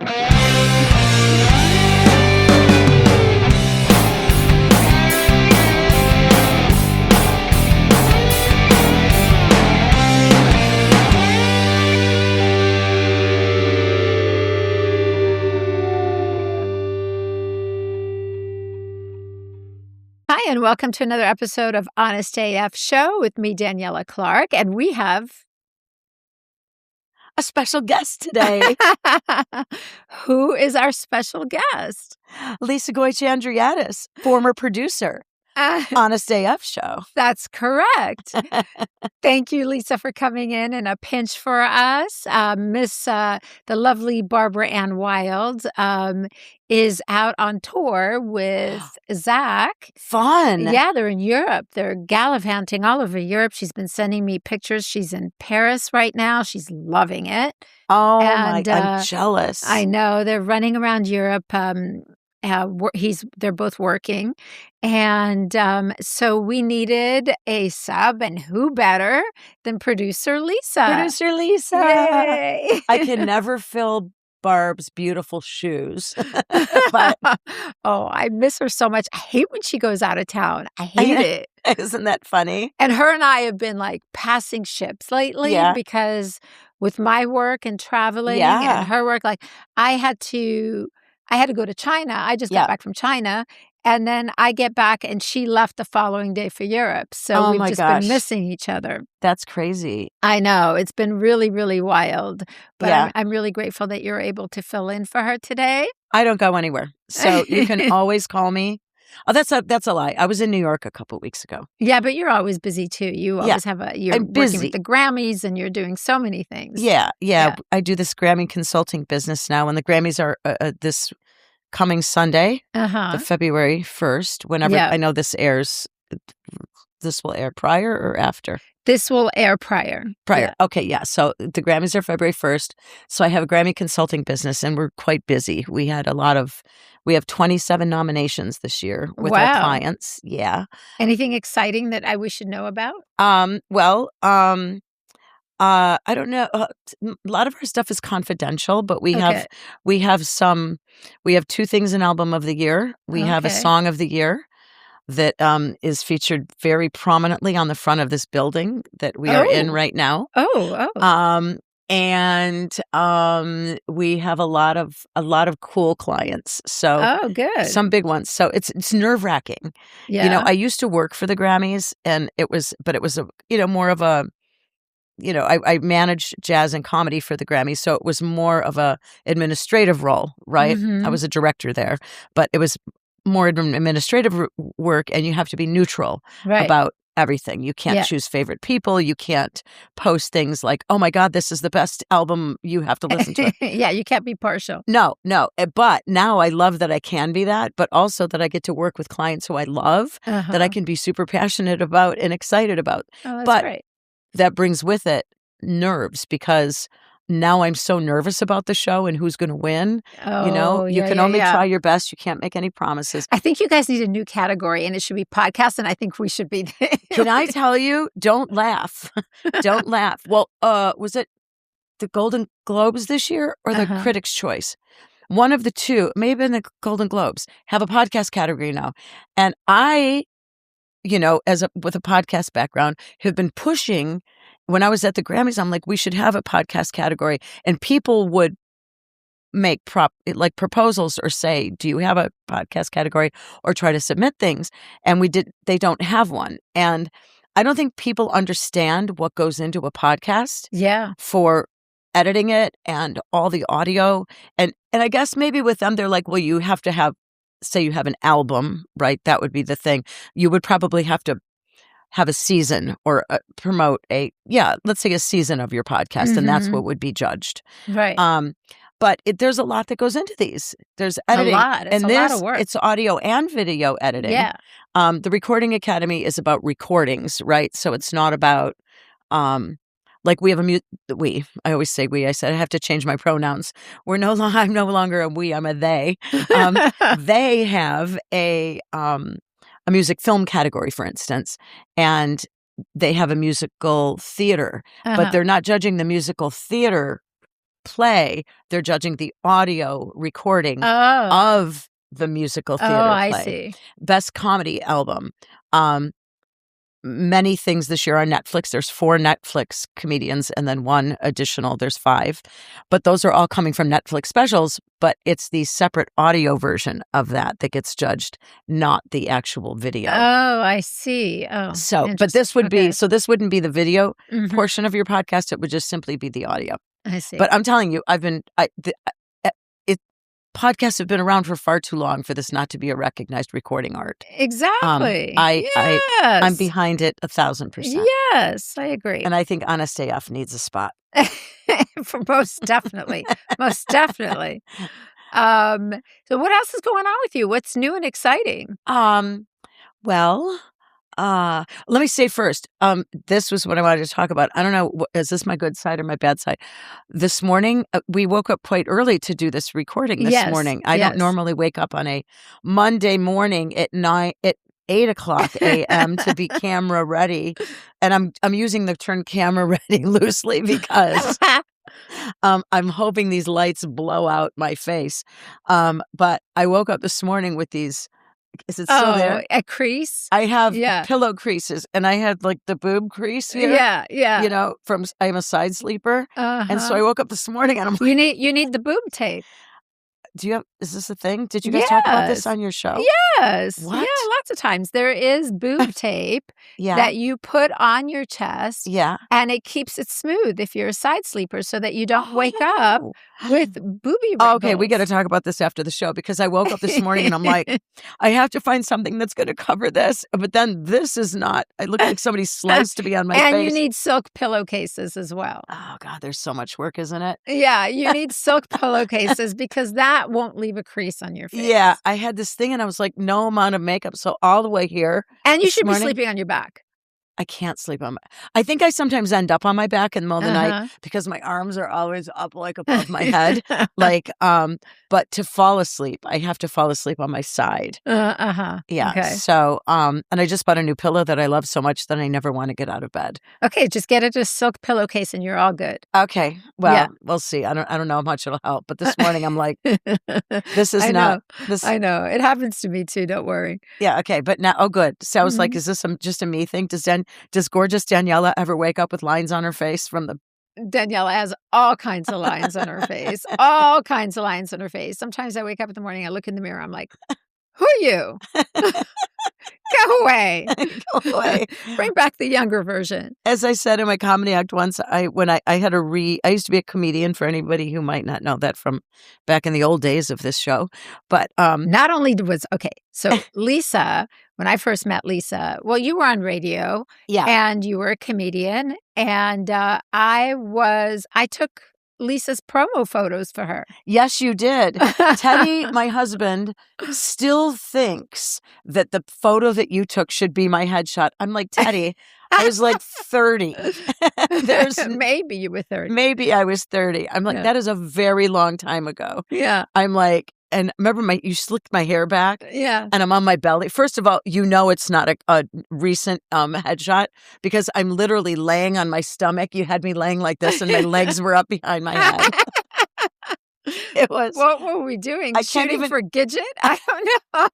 Hi, and welcome to another episode of HonestAF Show with me, Daniella Clark, and we have a special guest today. Who is our special guest? Lisa Goich-Andreadis, former producer. HonestAF Show. That's correct. Thank you, Lisa, for coming in a pinch for us. The lovely Barbaranne Wild is out on tour with Zakk. Fun. Yeah, they're in Europe. They're gallivanting all over Europe. She's been sending me pictures. She's in Paris right now. She's loving it. Oh, I'm jealous. I know. They're running around Europe. They're both working. And so we needed a sub, and who better than producer Lisa? Producer Lisa. Yay. I can never fill Barb's beautiful shoes. But I miss her so much. I hate when she goes out of town. I hate it. Isn't that funny? And her and I have been like passing ships lately because with my work and traveling and her work, like I had to go to China. I just got back from China. And then I get back and she left the following day for Europe. So we've just been missing each other. That's crazy. I know. It's been really, really wild. But I'm really grateful that you're able to fill in for her today. I don't go anywhere. So you can always call me. Oh, that's a lie. I was in New York a couple weeks ago. Yeah, but you're always busy too. You always you're working with the Grammys and you're doing so many things. Yeah. I do this Grammy consulting business now, and the Grammys are this coming Sunday, the February 1st, whenever I know this airs. This will air prior or after? This will air prior. Prior. Yeah. Okay, yeah. So the Grammys are February 1st. So I have a Grammy consulting business, and we're quite busy. We have 27 nominations this year with our clients. Yeah. Anything exciting that we should know about? I don't know. A lot of our stuff is confidential, but we have two things in Album of the Year. We have a Song of the Year that is featured very prominently on the front of this building that we are in right now. And we have a lot of cool clients. So good. Some big ones. So it's nerve-wracking. Yeah. You know, I used to work for the Grammys, and it was more of a, I managed jazz and comedy for the Grammys, so it was more of a administrative role, right? I was a director there, but it was more administrative work, and you have to be neutral about everything. You can't choose favorite people. You can't post things like, oh my God, this is the best album. You have to listen to it. Yeah, you can't be partial. No. But now I love that I can be that, but also that I get to work with clients who I love, that I can be super passionate about and excited about. Oh, that's great. That brings with it nerves, because now I'm so nervous about the show and who's going to win. You can only try your best. You can't make any promises. I think you guys need a new category, and it should be podcasts, and I think we should be. Can I tell you? Don't laugh. Don't laugh. Well, was it the Golden Globes this year or the Critics' Choice? One of the two, maybe in the Golden Globes, have a podcast category now. And I, with a podcast background, have been pushing. When I was at the Grammys, I'm like, we should have a podcast category. And people would make proposals or say, do you have a podcast category, or try to submit things? And they don't have one. And I don't think people understand what goes into a podcast. Yeah. For editing it and all the audio. And I guess maybe with them, they're like, well, you have to say you have an album, right? That would be the thing. You would probably have to have a season or promote let's say a season of your podcast, and that's what would be judged. Right. But there's a lot that goes into these. There's editing. A lot. It's a lot of work. It's audio and video editing. Yeah. The Recording Academy is about recordings, right? So it's not about, like we have I always say we, I said I have to change my pronouns. I'm no longer a we, I'm a they. They have a music film category, for instance, and they have a musical theater, but they're not judging the musical theater play, they're judging the audio recording of the musical theater play. I see. Best comedy album. Many things this year on Netflix. There's 4 Netflix comedians and then 1 additional. There's 5. But those are all coming from Netflix specials, but it's the separate audio version of that gets judged, not the actual video. Oh, I see. Oh, so, but this would be, so this wouldn't be the video portion of your podcast. It would just simply be the audio. I see. But I'm telling you, podcasts have been around for far too long for this not to be a recognized recording art. Exactly. I'm behind it 1,000%. Yes, I agree. And I think HonestAF needs a spot. For most definitely. Most definitely. So what else is going on with you? What's new and exciting? Well, let me say first, this was what I wanted to talk about. I don't know, is this my good side or my bad side? This morning, we woke up quite early to do this recording this morning. I don't normally wake up on a Monday morning at 8 o'clock a.m. to be camera ready. And I'm using the term camera ready loosely because I'm hoping these lights blow out my face. But I woke up this morning with these. Is it still there? A crease? I have pillow creases, and I had like the boob crease here. Yeah. You know, I'm a side sleeper, and so I woke up this morning and I'm like, you need the boob tape. Is this a thing? Did you guys talk about this on your show? Yes. What? Yeah, lots of times. There is boob tape that you put on your chest. Yeah. And it keeps it smooth if you're a side sleeper so that you don't wake up with booby wrinkles. Okay, we got to talk about this after the show because I woke up this morning and I'm like, I have to find something that's going to cover this. But then this is not. I look like somebody sliced to be on my face. And you need silk pillowcases as well. Oh, God, there's so much work, isn't it? Yeah, you need silk pillowcases because that won't leave a crease on your face. Yeah, I had this thing and I was like, no amount of makeup. So all the way here. And you should be sleeping on your back. I can't sleep on I think I sometimes end up on my back in the middle of the night because my arms are always up like above my head. But to fall asleep, I have to fall asleep on my side. Yeah. Okay. So, and I just bought a new pillow that I love so much that I never want to get out of bed. Okay, just get it a silk pillowcase and you're all good. Okay. Well, we'll see. I don't know how much it'll help, but this morning I'm like, this is not this. I know. It happens to me too, don't worry. Yeah, okay. But now, oh good. So I was like, is this just a me thing? Does gorgeous Daniella ever wake up with lines on her face from the... Daniella has all kinds of lines on her face. All kinds of lines on her face. Sometimes I wake up in the morning, I look in the mirror, I'm like, who are you? Go away. Go away. Bring back the younger version. As I said in my comedy act once, I used to be a comedian, for anybody who might not know that from back in the old days of this show. But not only so Lisa, when I first met Lisa, well, you were on radio and you were a comedian, and I took Lisa's promo photos for her. Yes, you did. Teddy, my husband, still thinks that the photo that you took should be my headshot. I'm like, Teddy, I was like 30. Maybe you were 30. Maybe I was 30. I'm like, that is a very long time ago. Yeah. I'm like, and remember you slicked my hair back? Yeah. And I'm on my belly. First of all, it's not a recent headshot because I'm literally laying on my stomach. You had me laying like this and my legs were up behind my head. It was. What were we doing? Shooting for Gidget? I don't know.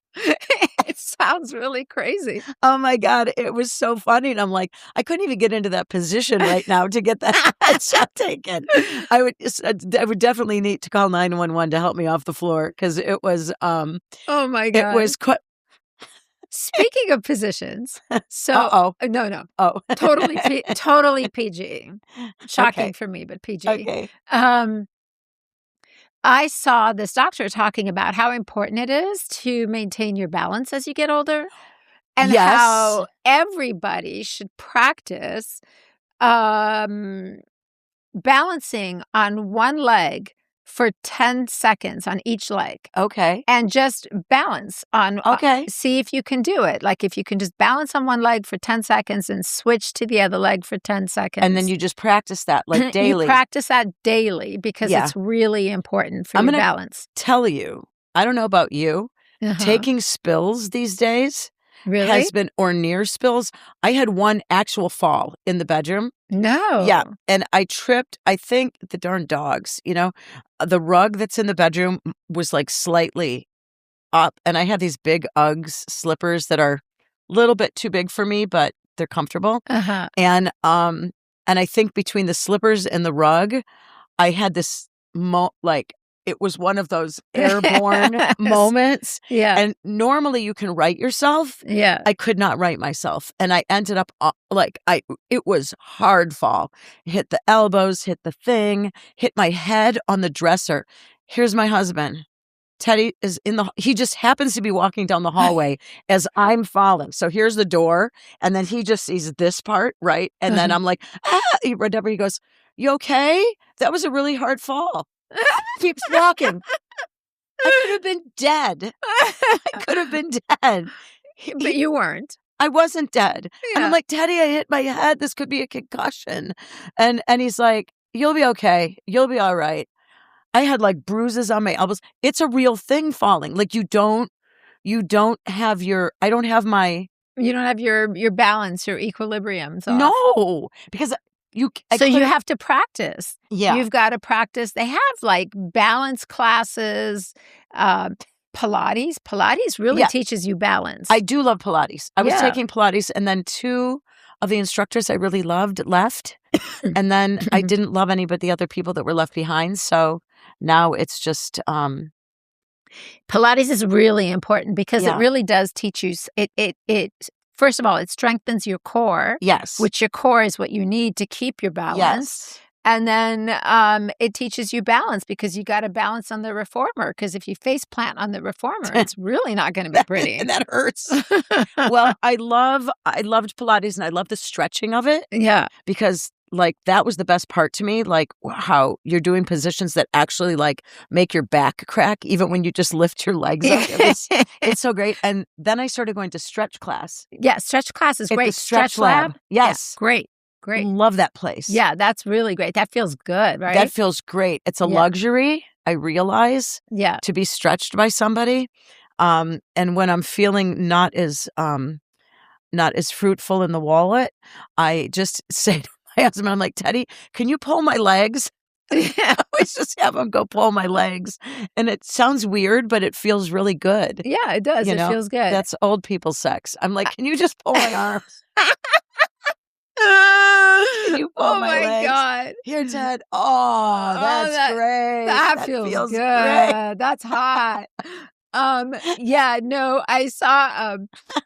It sounds really crazy. Oh my God. It was so funny. And I'm like, I couldn't even get into that position right now to get that headshot taken. I would definitely need to call 911 to help me off the floor because it was, oh my God. It was quite. Speaking of positions, so no, totally PG. Shocking for me, but PG. Okay. I saw this doctor talking about how important it is to maintain your balance as you get older, and how everybody should practice balancing on one leg for 10 seconds on each leg. Okay. And just balance on, see if you can do it. Like if you can just balance on one leg for 10 seconds and switch to the other leg for 10 seconds. And then you just practice that like daily. You practice that daily because it's really important for your balance. Tell you, I don't know about you, taking spills these days has been, or near spills. I had one actual fall in the bedroom. No. Yeah. And I tripped, I think the darn dogs, the rug that's in the bedroom was like slightly up. And I had these big Uggs slippers that are a little bit too big for me, but they're comfortable. And I think between the slippers and the rug, I had this it was one of those airborne moments. Yeah. And normally you can right yourself. Yeah. I could not right myself. And I ended up it was hard fall. Hit the elbows, hit the thing, hit my head on the dresser. Here's my husband. Teddy is he just happens to be walking down the hallway as I'm falling. So here's the door. And then he just sees this part, right? And then I'm like, he goes, "You okay? That was a really hard fall." Keeps walking. I could have been dead. But you weren't. I wasn't dead. Yeah. And I'm like, "Teddy, I hit my head. This could be a concussion." And he's like, "You'll be okay. You'll be all right." I had like bruises on my elbows. It's a real thing falling. Like you don't have I don't have my. You don't have your balance, your equilibrium's off. No, because you have to practice. Yeah. You've got to practice. They have like balance classes, Pilates. Pilates really teaches you balance. I do love Pilates. I was taking Pilates, and then two of the instructors I really loved left. And then I didn't love any but the other people that were left behind. So now it's just Pilates is really important because it really does teach you it first of all, it strengthens your core. Yes. Which your core is what you need to keep your balance. Yes. And then it teaches you balance because you got to balance on the reformer. Because if you face plant on the reformer, it's really not going to be pretty. And that hurts. Well, I loved Pilates, and I love the stretching of it. Yeah. Because like that was the best part to me, like how you're doing positions that actually like make your back crack even when you just lift your legs up. It's so great. And then I started going to stretch class. Yeah, stretch class is great. Stretch lab. Yes. Yeah, great. Love that place. Yeah, that's really great. That feels good, right? That feels great. It's a luxury, I realize, to be stretched by somebody. And when I'm feeling not as fruitful in the wallet, I just say to my husband, I'm like, "Teddy, can you pull my legs?" I always just have him go pull my legs. And it sounds weird, but it feels really good. Yeah, it does. It feels good. That's old people sex. I'm like, "Can you just pull my arms?" Can you pull my legs? God. Here, Ted. Oh, that's great. That feels good. Great. That's hot. I saw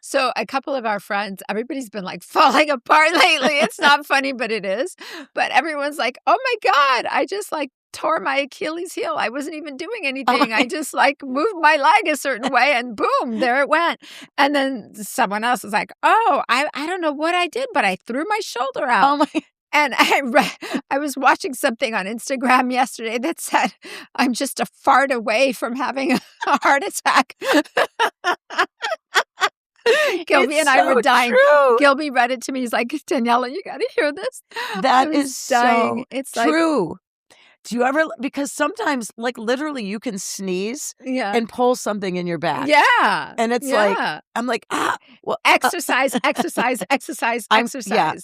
so a couple of our friends, everybody's been like falling apart lately. It's not funny, but it is. But everyone's like, "Oh my God, I just like tore my Achilles heel. I wasn't even doing anything. I just like moved my leg a certain way and boom, there it went." And then someone else is like, "Oh, I don't know what I did, but I threw my shoulder out." Oh my. And I was watching something on Instagram yesterday that said, "I'm just a fart away from having a heart attack." Gilby and I were dying. True. Gilby read it to me. He's like, "Daniella, you got to hear this." That is dying. It's true. Like, do you ever, because sometimes like literally you can sneeze and pull something in your back. Yeah. And it's like, I'm like, well, exercise. Yeah,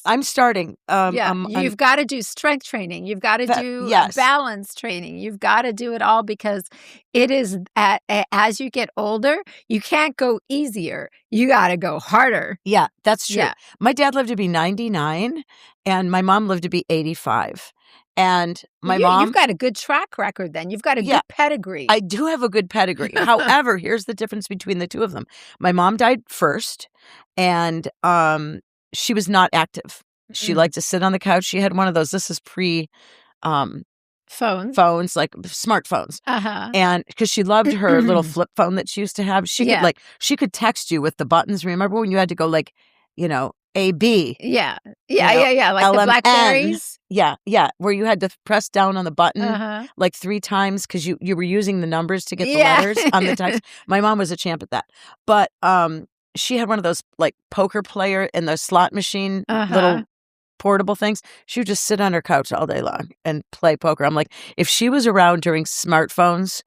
I'm starting. You've got to do strength training. You've got to do balance training. You've got to do it all because it is, as you get older, you can't go easier. You got to go harder. Yeah, that's true. Yeah. My dad lived to be 99 and my mom lived to be 85. And my mom... You've got a good track record then. You've got a good pedigree. I do have a good pedigree. However, here's the difference between the two of them. My mom died first, and she was not active. She liked to sit on the couch. She had one of those, this is pre... phones, like smartphones. And because she loved her little flip phone that she used to have. She could she could text you with the buttons. Remember when you had to go like, AB. Yeah. Like LMN. The Blackberries. Yeah. Where you had to press down on the button like 3 times because you were using the numbers to get the letters on the text. My mom was a champ at that. But she had one of those like poker player and the slot machine little portable things. She would just sit on her couch all day long and play poker. I'm like, if she was around during smartphones,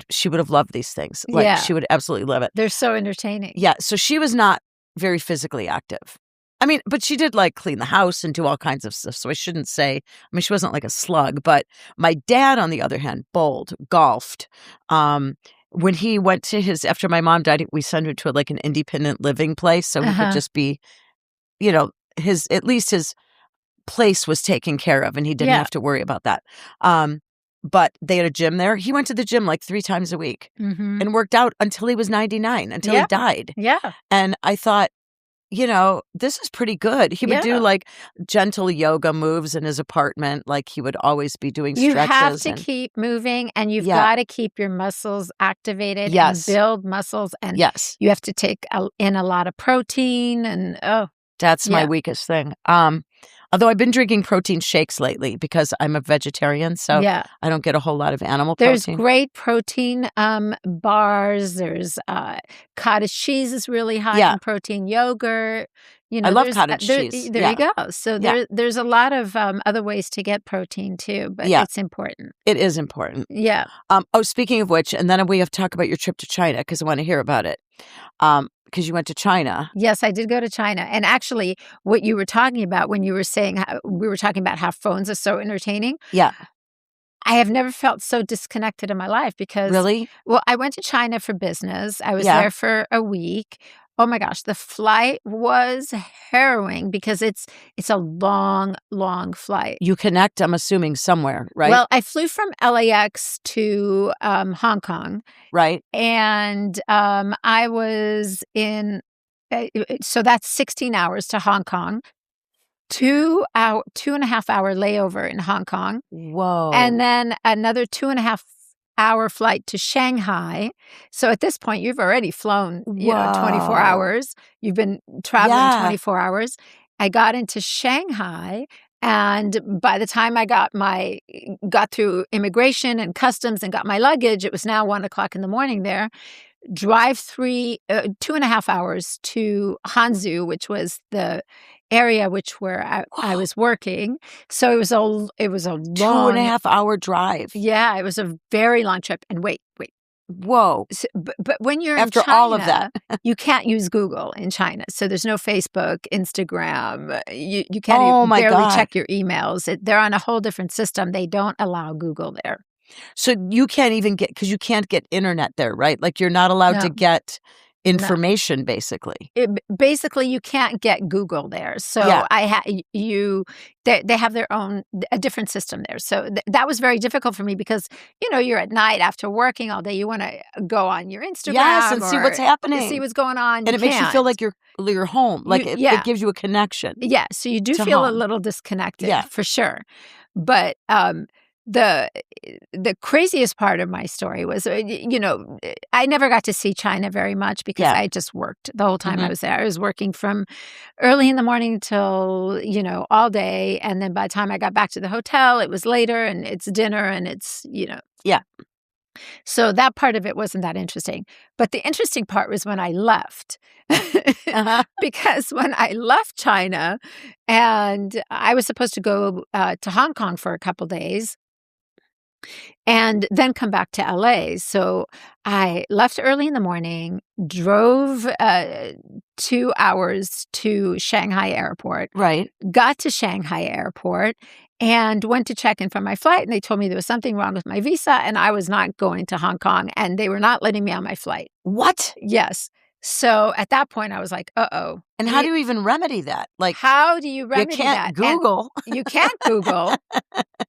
she would have loved these things. Like she would absolutely love it. They're so entertaining. Yeah. So she was not very physically active. I mean, but she did like clean the house and do all kinds of stuff. So I shouldn't say, I mean, she wasn't like a slug, but my dad, on the other hand, bowled, golfed. When he went to after my mom died, we sent him to like an independent living place. So he could just be, at least his place was taken care of and he didn't have to worry about that. But they had a gym there. He went to the gym like 3 times a week and worked out until he was 99, until he died. Yeah. And I thought, this is pretty good. He would do like gentle yoga moves in his apartment. Like he would always be doing stretches. You have to keep moving and you've got to keep your muscles activated and build muscles. And you have to take in a lot of protein and that's my weakest thing. Although I've been drinking protein shakes lately because I'm a vegetarian, so I don't get a whole lot of animal protein. There's great protein bars. There's cottage cheese is really high in protein. Yogurt. I love cottage cheese. There you go. So there's a lot of other ways to get protein too, but it's important. It is important. Yeah. Speaking of which, and then we have to talk about your trip to China because I want to hear about it. Because you went to China. Yes, I did go to China. And actually, what you were talking about when you were saying, we were talking about how phones are so entertaining. Yeah. I have never felt so disconnected in my life because... Really? Well, I went to China for business. I was there for a week. Oh my gosh, the flight was harrowing because it's a long, long flight. You connect, I'm assuming, somewhere, right? Well, I flew from LAX to Hong Kong. Right. And I was in, so that's 16 hours to Hong Kong, 2.5 hour layover in Hong Kong. Whoa. And then another 2.5 hour flight to Shanghai. So at this point, you've already flown, 24 hours. You've been traveling 24 hours. I got into Shanghai, and by the time I got through immigration and customs and got my luggage, it was now 1:00 in the morning there. Drive 2.5 hours to Hangzhou, which was the area where I was working. So it was a long 2.5 hour drive. Yeah, it was a very long trip. And wait. Whoa. So, but when you're after in China, all of that, you can't use Google in China. So there's no Facebook, Instagram. You can't barely check your emails. They're on a whole different system. They don't allow Google there. So you can't even because you can't get internet there, right? Like you're not allowed to get information, basically. Basically, you can't get Google there. So they have a different system there. So that was very difficult for me because, you're at night after working all day. You want to go on your Instagram and see what's happening. See what's going on. And it makes you feel like you're home. Like it gives you a connection. Yeah. So you do feel a little disconnected for sure. But the craziest part of my story was, I never got to see China very much because I just worked the whole time I was there. I was working from early in the morning till, all day. And then by the time I got back to the hotel, it was later and it's dinner and it's, Yeah. So that part of it wasn't that interesting. But the interesting part was when I left. Because when I left China and I was supposed to go to Hong Kong for a couple days, and then come back to LA. So I left early in the morning, drove 2 hours to Shanghai Airport. Right. Got to Shanghai Airport and went to check in for my flight. And they told me there was something wrong with my visa and I was not going to Hong Kong. And they were not letting me on my flight. What? Yes. So at that point, I was like, uh-oh. And how do you even remedy that? Like, how do you remedy that? You can't Google. You can't Google.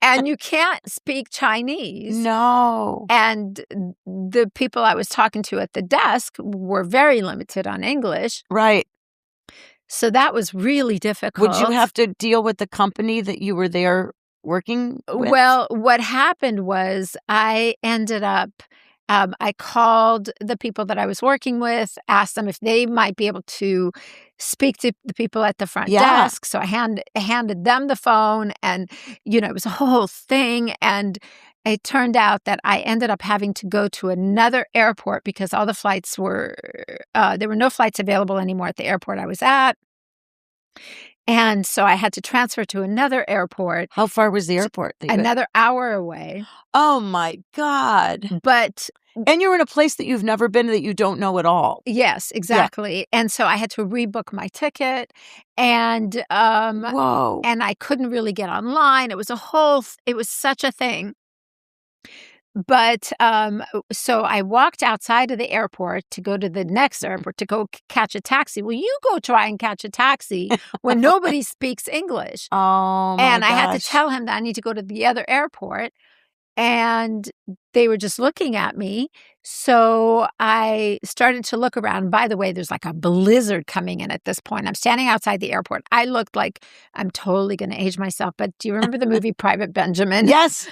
And you can't speak Chinese. No. And the people I was talking to at the desk were very limited on English. Right. So that was really difficult. Would you have to deal with the company that you were there working with? Well, what happened was I ended up... I called the people that I was working with, asked them if they might be able to speak to the people at the front desk. So I handed them the phone and, it was a whole thing. And it turned out that I ended up having to go to another airport because all the flights there were no flights available anymore at the airport I was at. And so I had to transfer to another airport. How far was the airport? Another hour away. Oh, my God. And you're in a place that you've never been that you don't know at all. Yes, exactly. Yeah. And so I had to rebook my ticket. And whoa. And I couldn't really get online. It was such a thing. But so I walked outside of the airport to go to the next airport to go catch a taxi. Well, you go try and catch a taxi when nobody speaks English. Oh, my And I gosh. had to tell him that I need to go to the other airport. And they were just looking at me. So I started to look around. By the way, there's like a blizzard coming in at this point. I'm standing outside the airport. I looked like I'm totally going to age myself. But do you remember the movie Private Benjamin? Yes.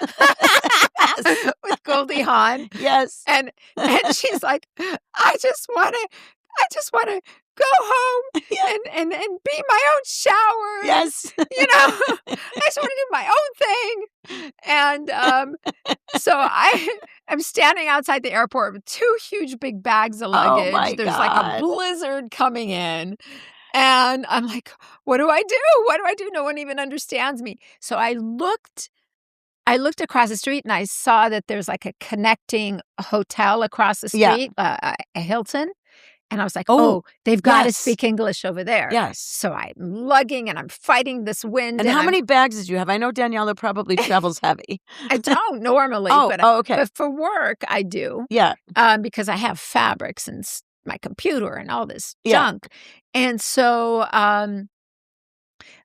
With Goldie Hawn. Yes. And she's like, I just want to go home and be my own shower. Yes. You know, I just want to do my own thing. And so I'm standing outside the airport with 2 huge big bags of luggage. Oh my There's God. like a blizzard coming in. And I'm like, what do I do? What do I do? No one even understands me. So I looked across the street and I saw that there's like a connecting hotel across the street, a Hilton. And I was like, oh they've got to speak English over there. Yes. So I'm lugging and I'm fighting this wind. And how many bags did you have? I know Daniella probably travels heavy. I don't normally. Okay. But for work, I do. Yeah. Because I have fabrics and my computer and all this junk. And so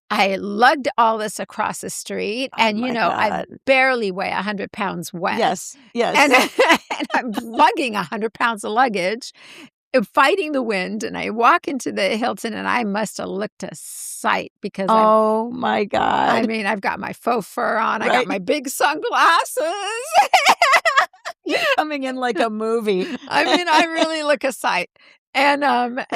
I lugged all this across the street, and God. I barely weigh 100 pounds wet. Yes. And I'm lugging 100 pounds of luggage, fighting the wind, and I walk into the Hilton, and I must have looked a sight because my God. I mean, I've got my faux fur on, I got my big sunglasses. You're coming in like a movie. I mean, I really look a sight. And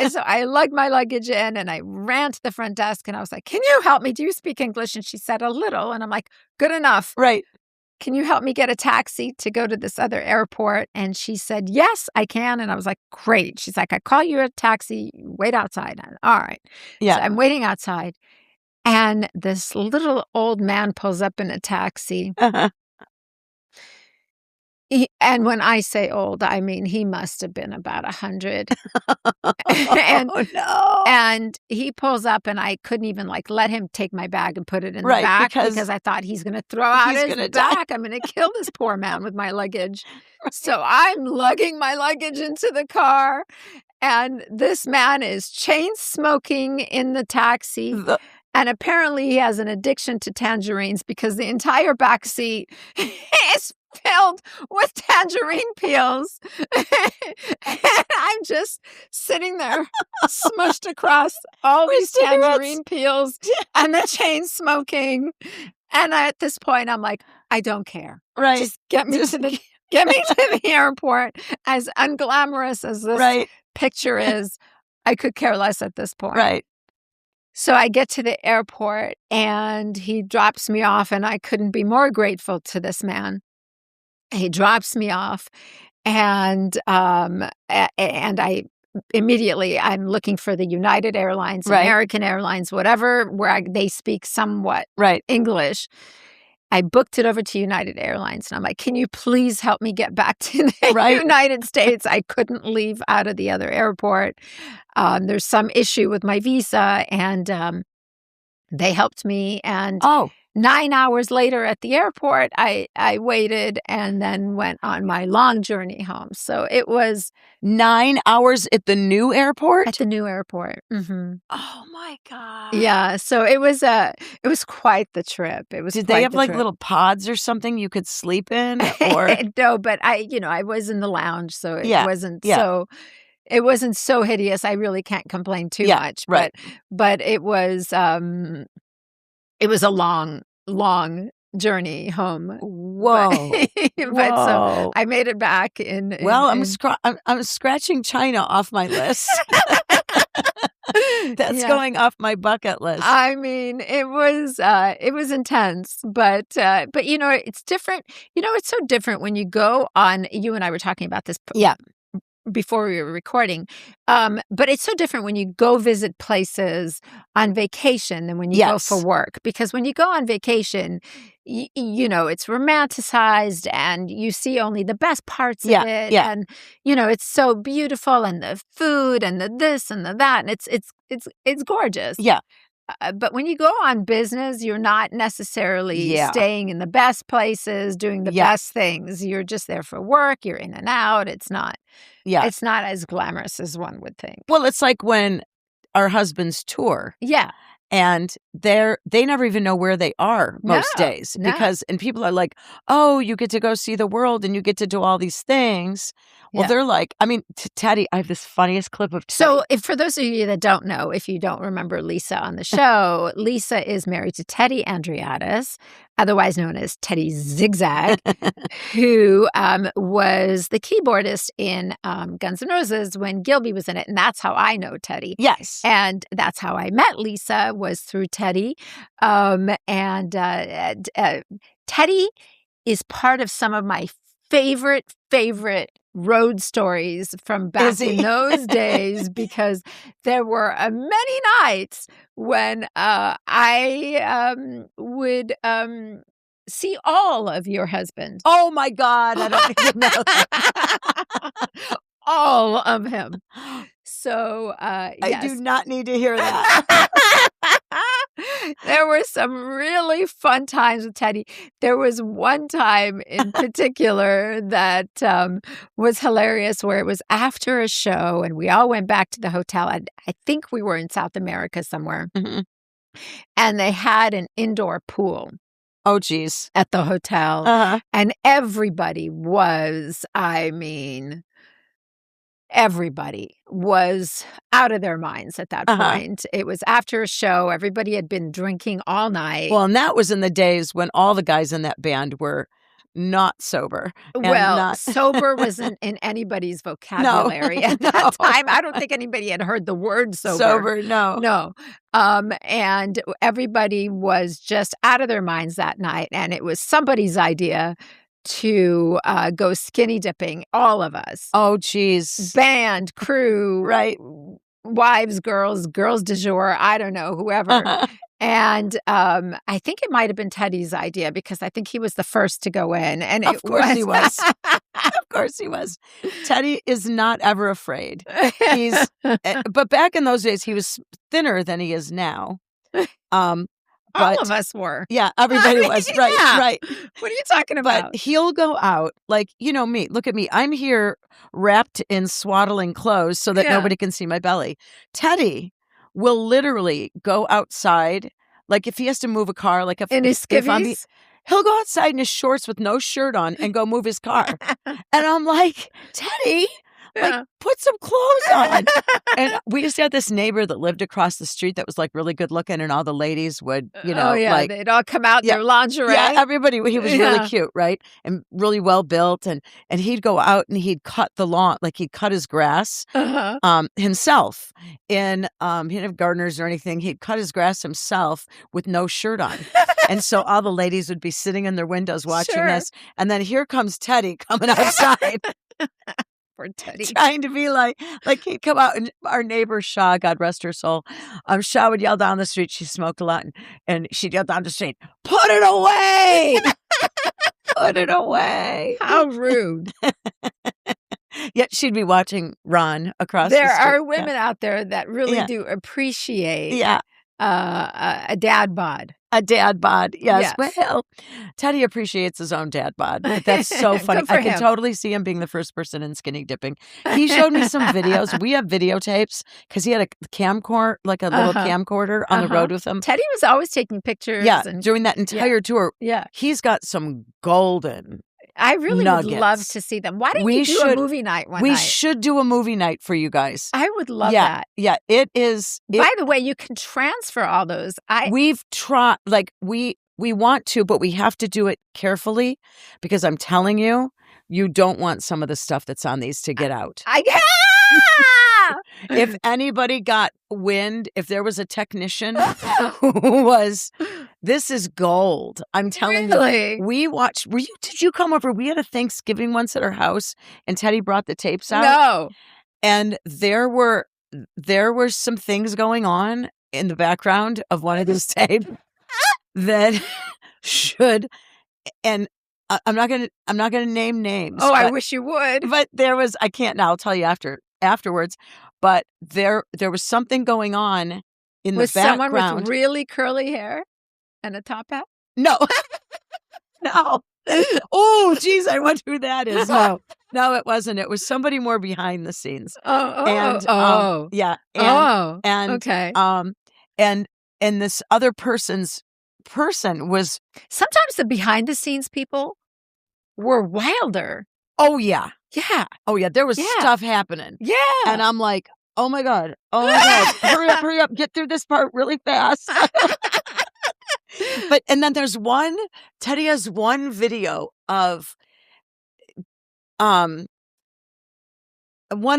so I lugged my luggage in and I ran to the front desk and I was like, can you help me? Do you speak English? And she said, a little. And I'm like, good enough. Right. Can you help me get a taxi to go to this other airport? And she said, yes, I can. And I was like, great. She's like, I call you a taxi. Wait outside. All right. Yeah. So I'm waiting outside. And this little old man pulls up in a taxi. Uh-huh. And when I say old, I mean, he must have been about 100. And he pulls up and I couldn't even let him take my bag and put it in the back because I thought he's going to throw out his back. I'm going to kill this poor man with my luggage. Right. So I'm lugging my luggage into the car and this man is chain smoking in the taxi. And apparently he has an addiction to tangerines because the entire back seat is filled with tangerine peels. And I'm just sitting there smushed across all these tangerine peels and the chain smoking. And at this point, I'm like, I don't care. Right. Just get me to the airport. As unglamorous as this picture is, I could care less at this point. Right. So I get to the airport and he drops me off and I couldn't be more grateful to this man. He drops me off and I immediately I'm looking for the United Airlines, American Airlines, whatever, where they speak somewhat English. I booked it over to United Airlines and I'm like, can you please help me get back to the United States? I couldn't leave out of the other airport. There's some issue with my visa and they helped me. And 9 hours later at the airport, I waited and then went on my long journey home. So it was 9 hours at the new airport? At the new airport. Mm-hmm. Oh my God. Yeah. So it was quite the trip. It was. Did they have little pods or something you could sleep in? Or no, but I was in the lounge, so it wasn't so. It wasn't so hideous. I really can't complain too much. Right. But it was a long journey home. Whoa. But so I made it back I'm scratching China off my list. That's going off my bucket list. I mean, it was intense, but it's different. It's so different when you go on. You and I were talking about this. before we were recording. But it's so different when you go visit places on vacation than when you go for work. Because when you go on vacation, you know, it's romanticized and you see only the best parts of it. Yeah. And, you know, it's so beautiful and the food and the this and the that. And it's gorgeous. Yeah. But when you go on business, you're not necessarily staying in the best places, doing the best things. You're just there for work. You're in and out. It's not as glamorous as one would think. Well, it's like when our husbands tour. Yeah. And they never even know where they are most days because, and people are like, oh, you get to go see the world and you get to do all these things. Well, they're like, I mean, Teddy, I have this funniest clip of Teddy. So for those of you that don't know, if you don't remember Lisa on the show, Lisa is married to Goich-Andreadis, otherwise known as Teddy Zigzag, who was the keyboardist in Guns N' Roses when Gilby was in it. And that's how I know Teddy. Yes. And that's how I met Lisa, was through Teddy. Teddy is part of some of my favorite road stories from back in those days, because there were many nights when I would see all of your husband. Oh my God, I don't think you know that. All of him. So I do not need to hear that. There were some really fun times with Teddy. There was one time in particular that was hilarious, where it was after a show and we all went back to the hotel. I think we were in South America somewhere. Mm-hmm. And they had an indoor pool. Oh, geez. At the hotel. Uh-huh. And everybody was out of their minds at that point. It was after a show. Everybody had been drinking all night. Well, and that was in the days when all the guys in that band were not sober. Sober wasn't in anybody's vocabulary at that time. I don't think anybody had heard the word sober. No. And everybody was just out of their minds that night. And it was somebody's idea to go skinny dipping, all of us. Oh, geez. Band, crew, right? Wives, girls du jour, I don't know, whoever. And I think it might have been Teddy's idea, because I think he was the first to go in. And of course he was. Of course he was. Teddy is not ever afraid. But back in those days, he was thinner than he is now. All of us were. Yeah, everybody was. Right, right. What are you talking about? But he'll go out, like, you know me. Look at me. I'm here wrapped in swaddling clothes so that nobody can see my belly. Teddy will literally go outside, like if he has to move a car, like in his skivvies? He'll go outside in his shorts with no shirt on and go move his car. And I'm like, Teddy, like, put some clothes on. And we used to have this neighbor that lived across the street that was like really good looking, and all the ladies would, like, they'd all come out in their lingerie. Yeah, everybody. He was really cute, right? And really well built. And he'd go out and he'd cut the lawn, like he'd cut his grass himself. And he didn't have gardeners or anything. He'd cut his grass himself with no shirt on. And so all the ladies would be sitting in their windows watching this. And then here comes Teddy coming outside. Teddy. Trying to be like he'd come out, and our neighbor Shaw, God rest her soul, Shaw would yell down the street. She smoked a lot, and she'd yell down the street, "Put it away! Put it away!" How rude! Yet she'd be watching Ron across the street. There are women out there that really do appreciate a dad bod. A dad bod, yes. Well, Teddy appreciates his own dad bod. That's so funny. I can totally see him being the first person in skinny dipping. He showed me some videos. We have videotapes because he had a camcorder, like a little camcorder on the road with him. Teddy was always taking pictures. Yeah, during that entire tour. Yeah. He's got some golden I really nuggets. Would love to see them. Why don't we do a movie night one night? We should do a movie night for you guys. I would love that. Yeah, it is. By the way, you can transfer all those. We've tried, like, we want to, but we have to do it carefully, because I'm telling you, you don't want some of the stuff that's on these to get out. If anybody got wind, if there was a technician who was, this is gold. I'm telling you. We watched, did you come over? We had a Thanksgiving once at our house and Teddy brought the tapes out. No. And there were some things going on in the background of one of these tapes that should, and I'm not gonna name names. Oh, I wish you would. But there was, I can't now. I'll tell you afterwards. But there was something going on in the background. Was someone with really curly hair and a top hat? No, no. Oh, geez, I wonder who that is. No, it wasn't. It was somebody more behind the scenes. Yeah. And okay. And this other person was. Sometimes the behind the scenes people were wilder. Oh yeah. Yeah. Oh yeah. There was stuff happening. Yeah. And I'm like, oh my God. Hurry up. Get through this part really fast. And then there's Teddy has one video of one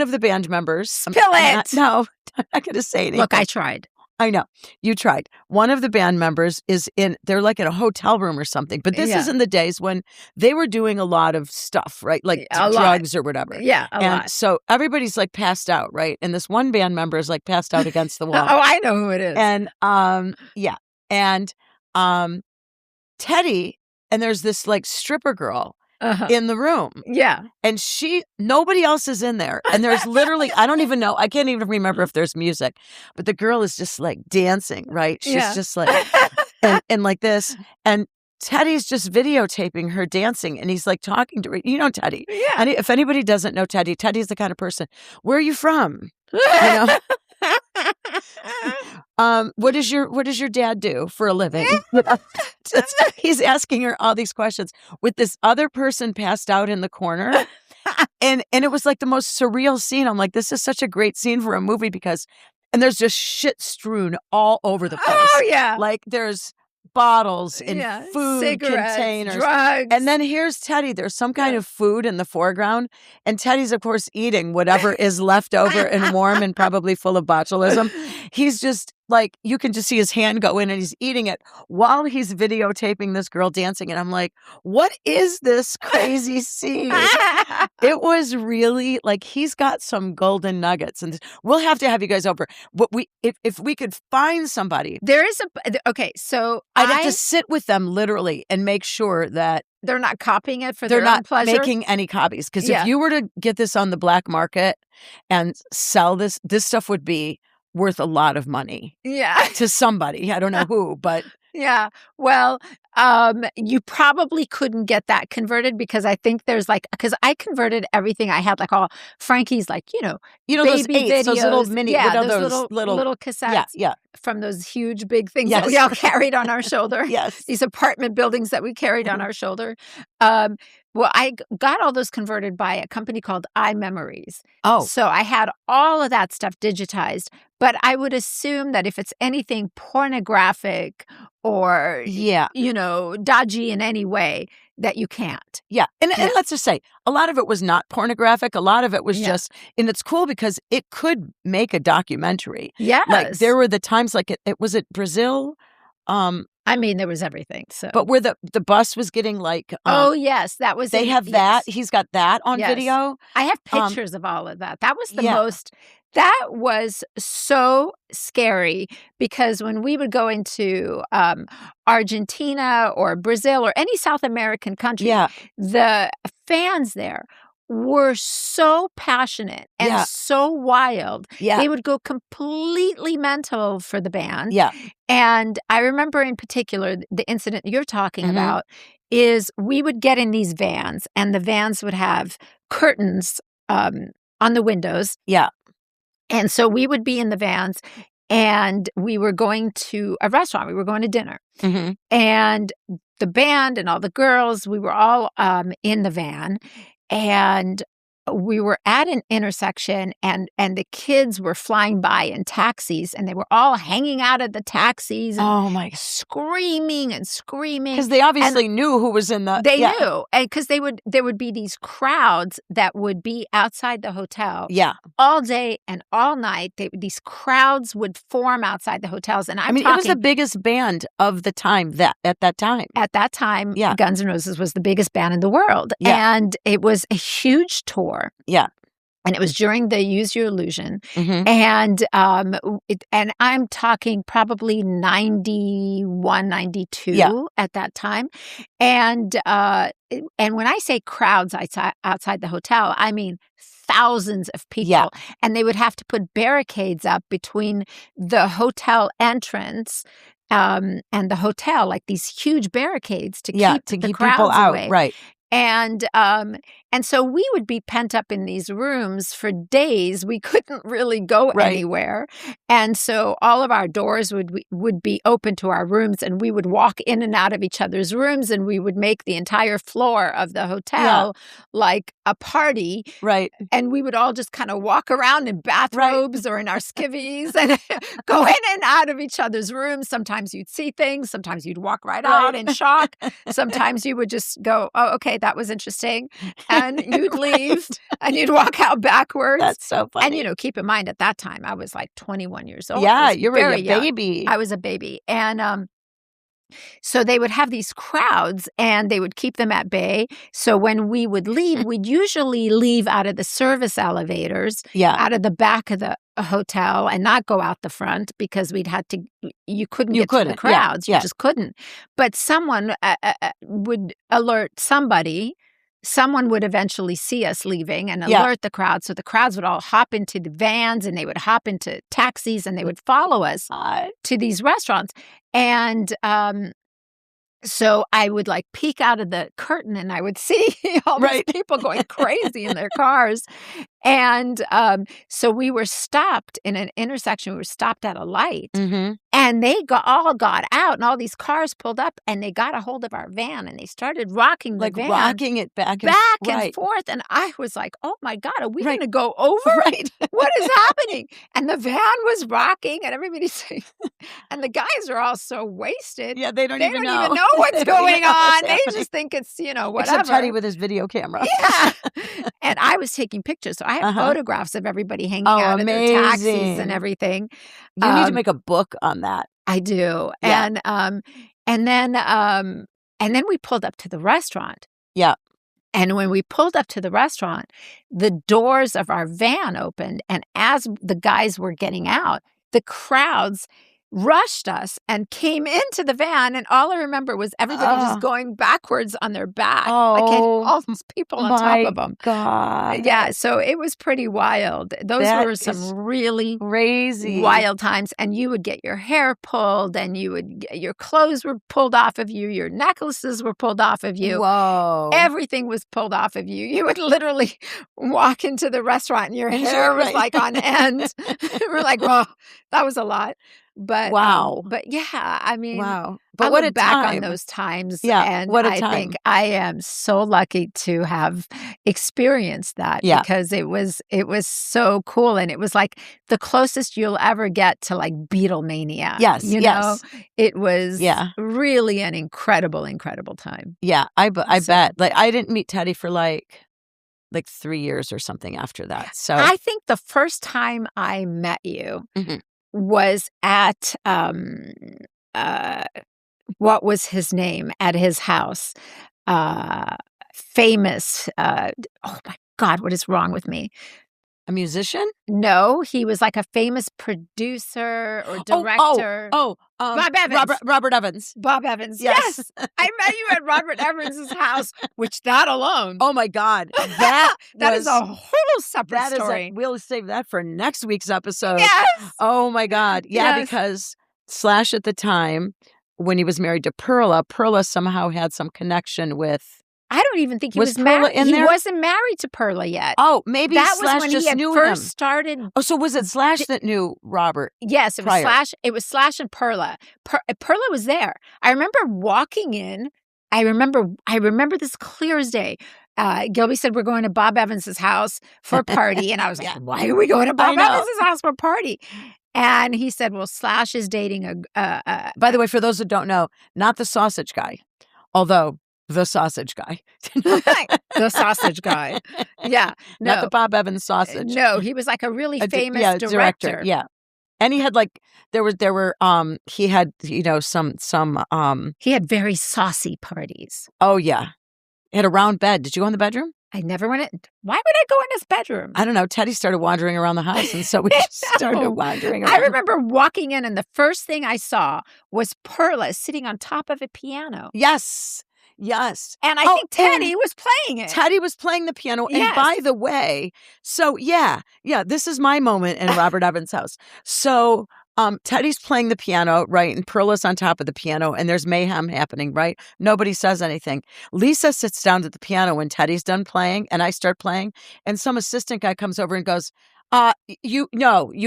of the band members. Spill it. No, I'm not going to say anything. Look, I tried. I know. You tried. One of the band members they're like in a hotel room or something. But this is in the days when they were doing a lot of stuff, right? Like drugs or whatever. Yeah, a lot. So everybody's like passed out, right? And this one band member is like passed out against the wall. Oh, I know who it is. And yeah. And Teddy, and there's this like stripper girl in the room. Yeah. And nobody else is in there. And there's literally, I don't even know, I can't even remember if there's music, but the girl is just like dancing, right? She's just like, and like this. And Teddy's just videotaping her dancing and he's like talking to her. You know Teddy. Yeah. And if anybody doesn't know Teddy, Teddy's the kind of person, where are you from? You know? What does your dad do for a living? He's asking her all these questions with this other person passed out in the corner. And it was like the most surreal scene. I'm like, this is such a great scene for a movie and there's just shit strewn all over the place. Oh yeah. Like there's bottles and food cigarettes, containers. Drugs. And then here's Teddy. There's some kind of food in the foreground. And Teddy's, of course, eating whatever is left over and warm and probably full of botulism. He's just like, you can just see his hand go in and he's eating it while he's videotaping this girl dancing. And I'm like, what is this crazy scene? It was really like, he's got some golden nuggets. And we'll have to have you guys over. If we could find somebody. There is so I'd have to sit with them literally and make sure that they're not copying it for their own pleasure. They're not making any copies. Because if you were to get this on the black market and sell this stuff would be worth a lot of money. Yeah. To somebody. I don't know who, but. Yeah. Well, you probably couldn't get that converted because I think there's because I converted everything I had, like all Frankie's, like, baby those videos, those little mini, those little cassettes from those huge big things that we all carried on our shoulder. Yes. These apartment buildings that we carried on our shoulder. Well, I got all those converted by a company called iMemories. Oh. So I had all of that stuff digitized, but I would assume that if it's anything pornographic or, dodgy in any way, that you can't. Yeah. And let's just say, a lot of it was not pornographic. A lot of it was just, and it's cool because it could make a documentary. Yes. Like there were the times like was it Brazil? I mean, there was everything. So, but where the bus was getting like, oh yes, that was. They have that. He's got that on video. I have pictures of all of that. That was the most. That was so scary because when we would go into Argentina or Brazil or any South American country, the fans there were so passionate and so wild. Yeah. They would go completely mental for the band. Yeah. And I remember in particular, the incident you're talking about is we would get in these vans and the vans would have curtains on the windows. Yeah. And so we would be in the vans and we were going to a restaurant. We were going to dinner. Mm-hmm. And the band and all the girls, we were all in the van. And we were at an intersection and the kids were flying by in taxis and they were all hanging out of the taxis and screaming and screaming. Because they obviously knew who was in the... They knew. And because there would be these crowds that would be outside the hotel all day and all night. These crowds would form outside the hotels. And it was the biggest band of the time at that time. At that time, Guns N' Roses was the biggest band in the world. Yeah. And it was a huge tour. Yeah. And it was during the Use Your Illusion. Mm-hmm. And I'm talking probably 91, 92 at that time. And when I say crowds outside the hotel, I mean thousands of people. Yeah. And they would have to put barricades up between the hotel entrance and the hotel, like these huge barricades to keep the crowds people out. Away. Right. And so we would be pent up in these rooms for days. We couldn't really go anywhere. And so all of our doors would be open to our rooms, and we would walk in and out of each other's rooms, and we would make the entire floor of the hotel like a party. Right. And we would all just kind of walk around in bathrobes or in our skivvies and go in and out of each other's rooms. Sometimes you'd see things. Sometimes you'd walk right out in shock. Sometimes you would just go, oh, okay, that was interesting. And you'd leave and you'd walk out backwards. That's so funny. And, keep in mind at that time, I was like 21 years old. Yeah, you were a baby. I was a baby. And so they would have these crowds and they would keep them at bay. So when we would leave, we'd usually leave out of the service elevators, out of the back of the hotel and not go out the front because you couldn't get to the crowds. You just couldn't. But someone would alert somebody. Someone would eventually see us leaving and alert the crowd. So the crowds would all hop into the vans and they would hop into taxis and they would follow us to these restaurants. And so I would like peek out of the curtain and I would see all these people going crazy in their cars. And so we were stopped in an intersection. We were stopped at a light. Mm-hmm. And they all got out and all these cars pulled up and they got a hold of our van and they started rocking the van. Rocking it back and forth. And I was like, oh my God, are we going to go over? What is happening? And the van was rocking and everybody's saying, and the guys are all so wasted. Yeah, they don't even know what's going on. They just think it's, whatever. Except Teddy with his video camera. Yeah. And I was taking pictures. So I have photographs of everybody hanging out in their taxis and everything. You need to make a book on that. I do. Yeah. And then we pulled up to the restaurant. Yeah. And when we pulled up to the restaurant, the doors of our van opened. And as the guys were getting out, the crowds rushed us and came into the van. And all I remember was everybody just going backwards on their back. Like all those people on top of them. God. Yeah. So it was pretty wild. Those were some really crazy wild times. And you would get your hair pulled and your clothes were pulled off of you. Your necklaces were pulled off of you. Whoa. Everything was pulled off of you. You would literally walk into the restaurant and your hair was like on end. We're like, whoa, that was a lot. But yeah, I mean, but I what look a back time on those times, and what a time. I think I am so lucky to have experienced that because it was so cool, and it was like the closest you'll ever get to like Beatlemania. Yes, know, it was really an incredible time. Yeah, I bet. Like I didn't meet Teddy for like 3 years or something after that. So I think the first time I met you. Mm-hmm. Was at what was his name at his house? Famous. Oh my God, what is wrong with me? A musician? No, he was like a famous producer or director. Bob Evans. Robert Evans. Bob Evans. Yes. I met you at Robert Evans' house, which that alone. Oh my God. That is a whole separate story. We'll save that for next week's episode. Yes. Oh my God. Yeah, because Slash at the time, when he was married to Perla somehow had some connection with... I don't even think he was married. He wasn't married to Perla yet. Oh, maybe that Slash was when just he had knew first him. started. Oh, so was it Slash that knew Robert? Yes, it was prior? Slash. It was Slash and Perla. Perla was there. I remember walking in. I remember this clear as day. Gilby said, we're going to Bob Evans's house for a party. And I was like, why are we going to Bob Evans's house for a party? And he said, well, Slash is dating by the way, for those who don't know, not the sausage guy, although the sausage guy. The sausage guy. Yeah. No. Not the Bob Evans sausage. No, he was like a really famous director. Yeah. And he had like, he had, some. He had very saucy parties. Oh, yeah. He had a round bed. Did you go in the bedroom? I never went in. Why would I go in his bedroom? I don't know. Teddy started wandering around the house, and so we just started wandering around. I remember walking in, and the first thing I saw was Perla sitting on top of a piano. Yes. And I think Teddy was playing it. Teddy was playing the piano. Yes. And by the way, so yeah, this is my moment in Robert Evans' house. So Teddy's playing the piano, right? And Perla's on top of the piano, and there's mayhem happening, right? Nobody says anything. Lisa sits down at the piano when Teddy's done playing, and I start playing, and some assistant guy comes over and goes, you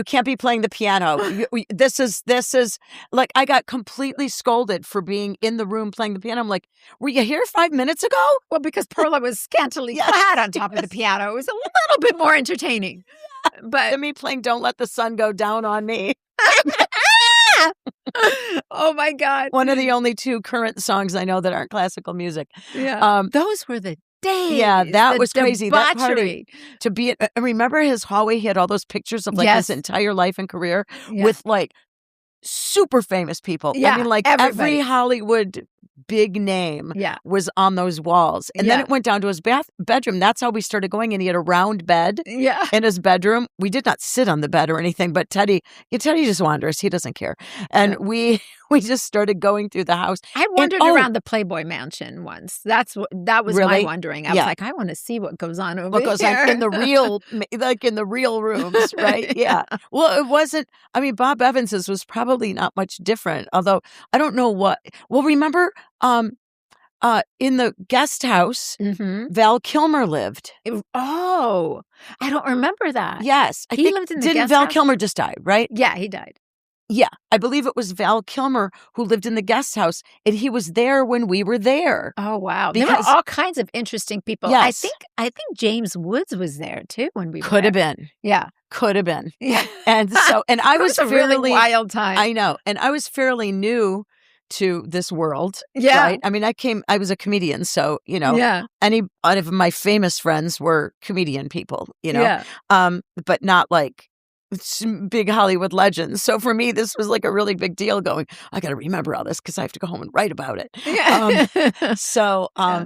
can't be playing the piano. This is like, I got completely scolded for being in the room playing the piano. I'm like, were you here 5 minutes ago? Well, because Perla was scantily clad on top of the piano. It was a little bit more entertaining. But than me playing Don't Let the Sun Go Down on Me. Oh my God. One of the only two current songs I know that aren't classical music. Yeah. Those were the days. Yeah, that was crazy. Debauchery. That party, to be at, remember his hallway? He had all those pictures of like his entire life and career with like super famous people. Yeah, I mean, like every Hollywood big name was on those walls. And then it went down to his bedroom. That's how we started going. And he had a round bed in his bedroom. We did not sit on the bed or anything, but Teddy just wanders. He doesn't care. And we just started going through the house. I wandered around the Playboy Mansion once. That was really? my wondering. I was like, I want to see what goes on over what goes on in the real rooms, right? Yeah. Well, it wasn't, I mean, Bob Evans's was probably not much different, although I don't know what. Well, remember in the guest house, Val Kilmer lived. I don't remember that. Yes. He lived in the Didn't guest Val house? Kilmer just die, right? Yeah, he died. Yeah, I believe it was Val Kilmer who lived in the guest house, and he was there when we were there. Oh, wow. There were all kinds of interesting people. Yes. I think James Woods was there, too, when we were Could have there. been. Yeah. Could have been. Yeah. And so, and I was a really wild time. I know. And I was fairly new to this world. Yeah. Right? I mean, I was a comedian, so, any of my famous friends were comedian people, but not like big Hollywood legends. So for me, this was like a really big deal going, I got to remember all this because I have to go home and write about it. Yeah.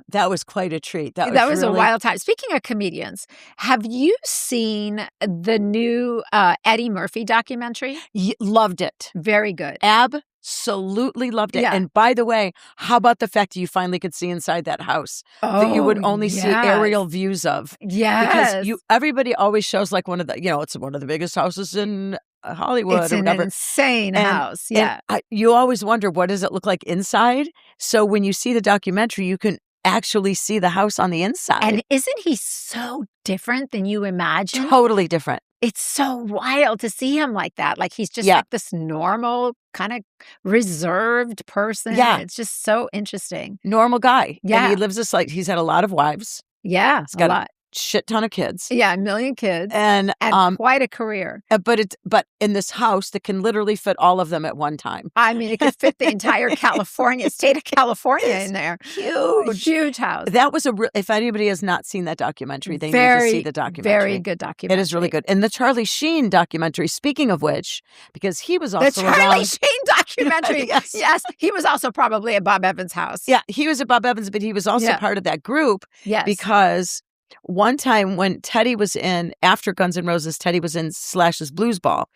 That was quite a treat. That was really a wild time. Speaking of comedians, have you seen the new Eddie Murphy documentary? Loved it. Very good. Absolutely loved it. Yeah. And by the way, how about the fact that you finally could see inside that house that you would only see aerial views of? Yes. Because everybody always shows like one of the, it's one of the biggest houses in Hollywood. It's or whatever. An insane house. Yeah. And you always wonder, what does it look like inside? So when you see the documentary, you can actually see the house on the inside. And isn't he so different than you imagine? Totally different. It's so wild to see him like that. Like he's just like this normal, kind of reserved person. Yeah. It's just so interesting. Normal guy. Yeah. And he lives this life. He's had a lot of wives. Yeah. He's got a shit ton of kids. Yeah, 1 million kids. And quite a career. But in this house that can literally fit all of them at one time. I mean, it could fit the entire state of California in there. Huge house. That was if anybody has not seen that documentary, they need to see the documentary. Very good documentary. It is really good. And the Charlie Sheen documentary, speaking of which, because he was also the Charlie Sheen documentary. Yes. He was also probably at Bob Evans' house. Yeah, he was at Bob Evans, but he was also part of that group. Yes. Because one time when Teddy was after Guns N' Roses, Teddy was in Slash's Blues Ball.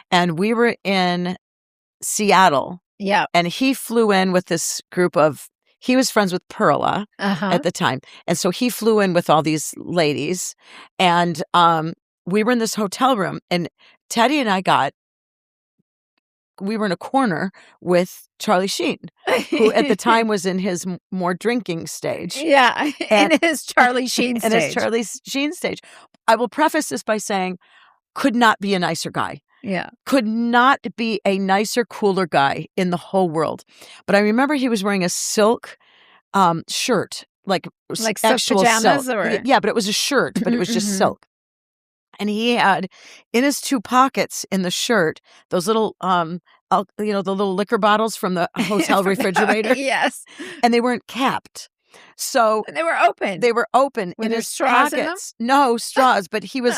And we were in Seattle. Yeah. And he flew in with this group he was friends with Perla at the time. And so he flew in with all these ladies. And we were in this hotel room. And Teddy and I we were in a corner with Charlie Sheen, who at the time was in his more drinking stage. Yeah, in his Charlie Sheen stage. In his Charlie Sheen stage. I will preface this by saying, could not be a nicer guy. Yeah. Could not be a nicer, cooler guy in the whole world. But I remember he was wearing a silk shirt like silk actual pajamas silk. or Yeah, but it was a shirt, but it was just silk. And he had in his 2 pockets in the shirt those little the little liquor bottles from the hotel refrigerator. Yes. And they weren't capped. So and they were open. They were open Were in there his straws pockets. in them? No straws, but he would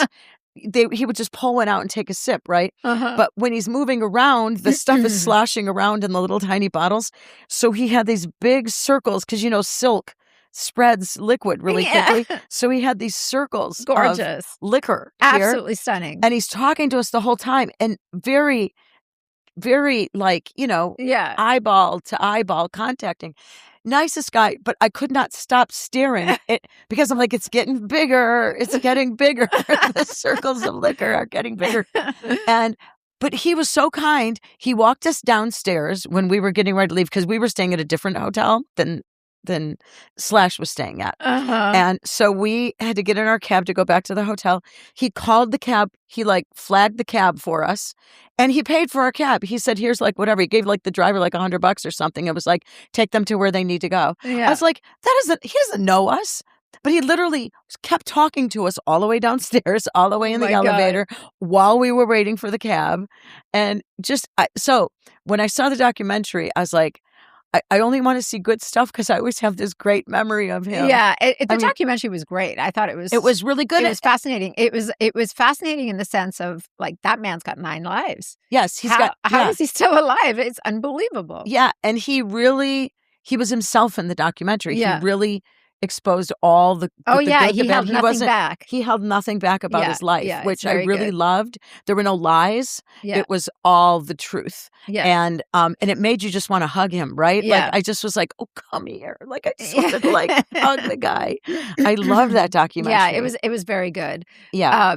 just pull one out and take a sip, right? But when he's moving around, the stuff is sloshing around in the little tiny bottles. So he had these big circles because silk spreads liquid really quickly. So he had these circles of liquor here. Absolutely stunning. And he's talking to us the whole time and very, very eyeball to eyeball contacting. Nicest guy, but I could not stop staring because I'm like, it's getting bigger. It's getting bigger. The circles of liquor are getting bigger. But he was so kind. He walked us downstairs when we were getting ready to leave because we were staying at a different hotel than Slash was staying at. And so we had to get in our cab to go back to the hotel. He called the cab. He flagged the cab for us and he paid for our cab. He said, here's whatever. He gave the driver $100 or something. It was take them to where they need to go. Yeah. I was like, he doesn't know us. But he literally kept talking to us all the way downstairs, all the way in the elevator while we were waiting for the cab. And so when I saw the documentary, I was like, I only want to see good stuff because I always have this great memory of him. Yeah, the documentary was great. I thought it was really good. It was fascinating. It was fascinating in the sense of that man's got 9 lives. Yes, how is he still alive? It's unbelievable. Yeah, and he was himself in the documentary. Yeah. He really exposed all the he held nothing back. He held nothing back about his life, which I really loved. There were no lies. Yeah. It was all the truth. Yeah. And it made you just want to hug him, right? Yeah. I just was like, oh, come here. I just wanted to hug the guy. I loved that documentary. Yeah, it was very good. Yeah.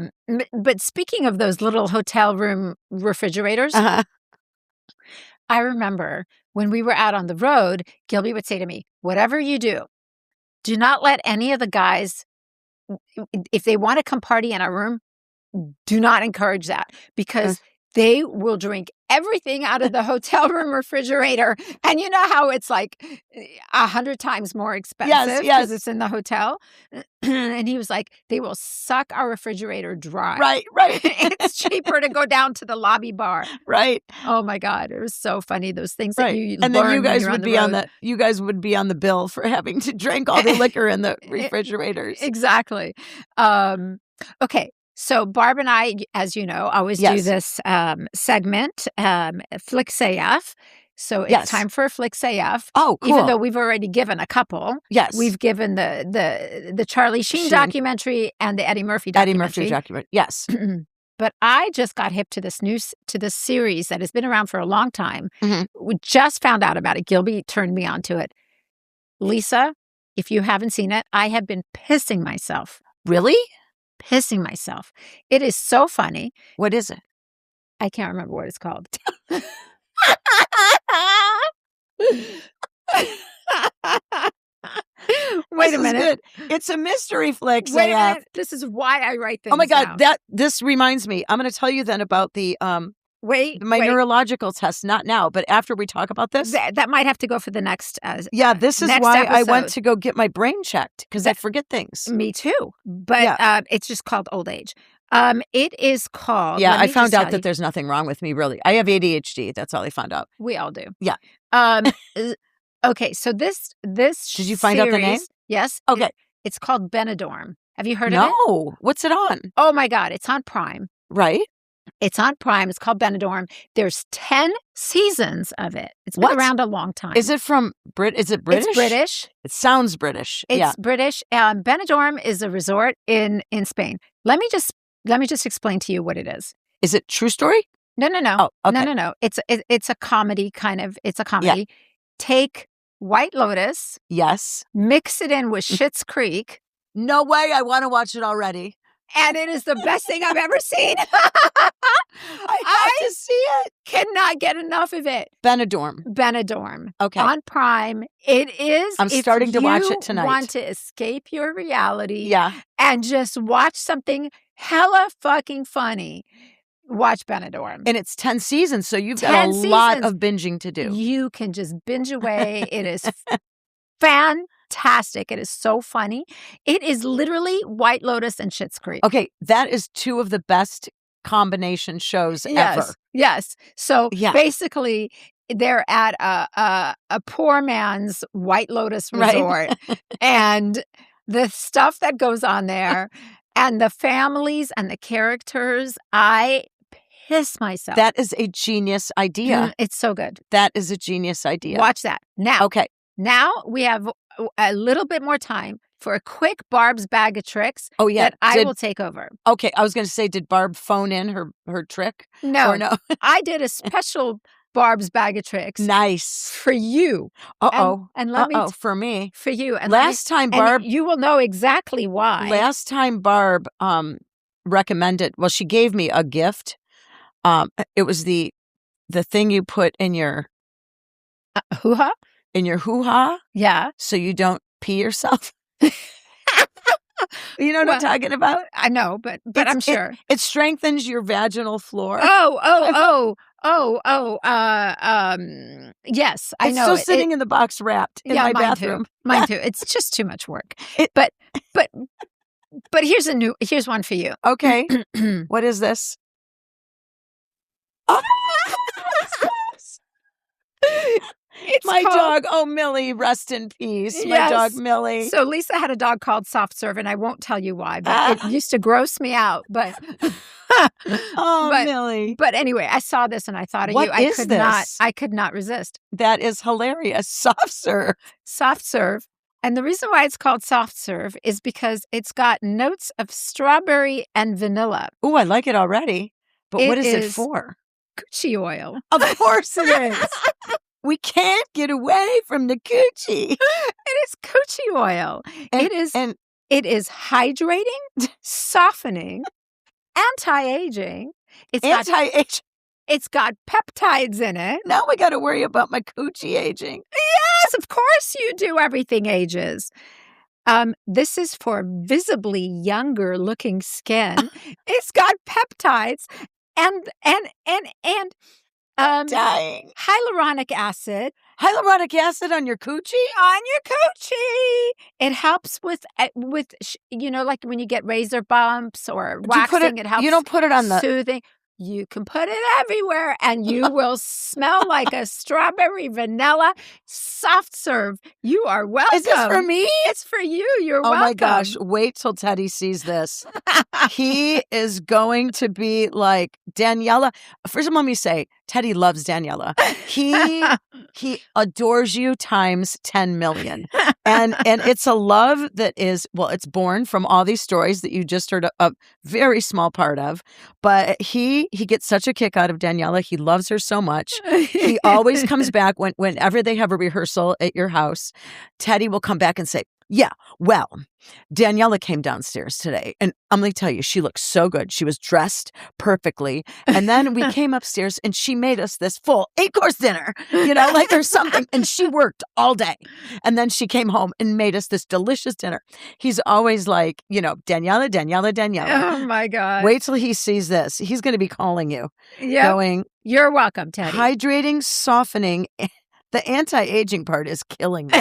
But speaking of those little hotel room refrigerators, I remember when we were out on the road, Gilby would say to me, whatever you do not let any of the guys, if they want to come party in our room, do not encourage that because they will drink everything out of the hotel room refrigerator. And you know how it's 100 times more expensive because it's in the hotel. And he was like, they will suck our refrigerator dry. Right. It's cheaper to go down to the lobby bar. Right. Oh my God. It was so funny. Those things that you and learn then you guys when would you're on be you guys would be on the bill for having to drink all the liquor in the refrigerators. Exactly. Okay. So Barb and I, as you know, always do this segment, HonestAF. So it's time for HonestAF. Oh, cool. Even though we've already given a couple. Yes. We've given the Charlie Sheen documentary and the Eddie Murphy documentary. Yes. But I just got hip to this series that has been around for a long time. Mm-hmm. We just found out about it. Gilby turned me on to it. Lisa, if you haven't seen it, I have been pissing myself. Really? Pissing myself. It is so funny. What is it? I can't remember what it's called. Wait a minute. It's a mystery flick. Wait a minute. This is why I write things. Oh my God. This reminds me. I'm going to tell you then about the neurological test. Not now, but after we talk about this. That might have to go for the next. This is why episode. I went to go get my brain checked because I forget things. Me too. But it's just called old age. It is called. Yeah, I found out that there's nothing wrong with me, really. I have ADHD. That's all I found out. We all do. Yeah. Okay, so this Did you find out the name? Yes. Okay. It's called Benidorm. Have you heard of it? No. What's it on? Oh my God, it's on Prime. Right. It's on Prime. It's called Benidorm. There's 10 seasons of it. It's been around a long time. Is it from Is it British? It's British. It sounds British. It's British. Benidorm is a resort in Spain. Let me just explain to you what it is. Is it true story? No. Oh, okay. No. It's a comedy kind of. It's a comedy. Yeah. Take White Lotus. Yes. Mix it in with Schitt's Creek. No way. I want to watch it already. And it is the best thing I've ever seen. I have to see it. Cannot get enough of it. Benidorm. Okay. On Prime. It is. I'm starting to watch it tonight. If you want to escape your reality and just watch something hella fucking funny, watch Benidorm. And it's 10 seasons, so you've got a lot of binging to do. You can just binge away. It is fantastic. fantastic. It is so funny. It is literally White Lotus and Schitt's Creek. Okay, that is two of the best combination shows ever. Yes. So basically, they're at a poor man's White Lotus resort, and the stuff that goes on there, and the families and the characters, I piss myself. That is a genius idea. It's so good. That is a genius idea. Watch that. Now, now we have a little bit more time for a quick Barb's bag of tricks that I will take over. Okay, I was going to say, did Barb phone in her trick? No. Or no? I did a special Barb's bag of tricks. Nice. For you. And let me... for me. For you. And last time Barb... you will know exactly why. Last time Barb recommended... Well, she gave me a gift. It was the thing you put in your... hoo-ha? In your hoo-ha? Yeah. So you don't pee yourself. You know what I'm talking about? I know, but I'm sure. It strengthens your vaginal floor. Yes, I know. It's still sitting in the box wrapped in my bathroom. Mine too. It's just too much work. But here's one for you. Okay. What is this? Oh! It's my dog. Oh, Millie, rest in peace. My dog, Millie. So Lisa had a dog called Soft Serve, and I won't tell you why, but it used to gross me out. But Millie. But anyway, I saw this and I thought of you. I could not resist. That is hilarious. Soft Serve. Soft Serve. And the reason why it's called Soft Serve is because it's got notes of strawberry and vanilla. Oh, I like it already. But what is it for? Coochie oil. Of course it is. We can't get away from the coochie. It is coochie oil. It is hydrating, softening, anti-aging. It's got peptides in it. Now we got to worry about my coochie aging. Yes, of course you do. Everything ages. This is for visibly younger looking skin. It's got peptides and dying. Hyaluronic acid. Hyaluronic acid on your coochie? On your coochie. It helps with like when you get razor bumps or waxing. It helps. You don't put it on soothing. You can put it everywhere and you will smell like a strawberry vanilla Soft Serve. You are welcome. Is this for me? It's for you. You're welcome. Oh my gosh. Wait till Teddy sees this. He is going to be like Daniella. First of all, let me say, Teddy loves Daniella. He adores you times 10 million. And it's a love that is, well, it's born from all these stories that you just heard a very small part of. But he gets such a kick out of Daniella. He loves her so much. He always comes back whenever they have a rehearsal at your house. Teddy will come back and say, yeah, well, Daniella came downstairs today, and I'm going to tell you, she looked so good. She was dressed perfectly. And then we came upstairs, and she made us this full 8-course dinner, or something. And she worked all day. And then she came home and made us this delicious dinner. He's always like, Daniella. Oh, my God. Wait till he sees this. He's going to be calling you. Yeah. Going, you're welcome, Teddy. Hydrating, softening. The anti-aging part is killing me.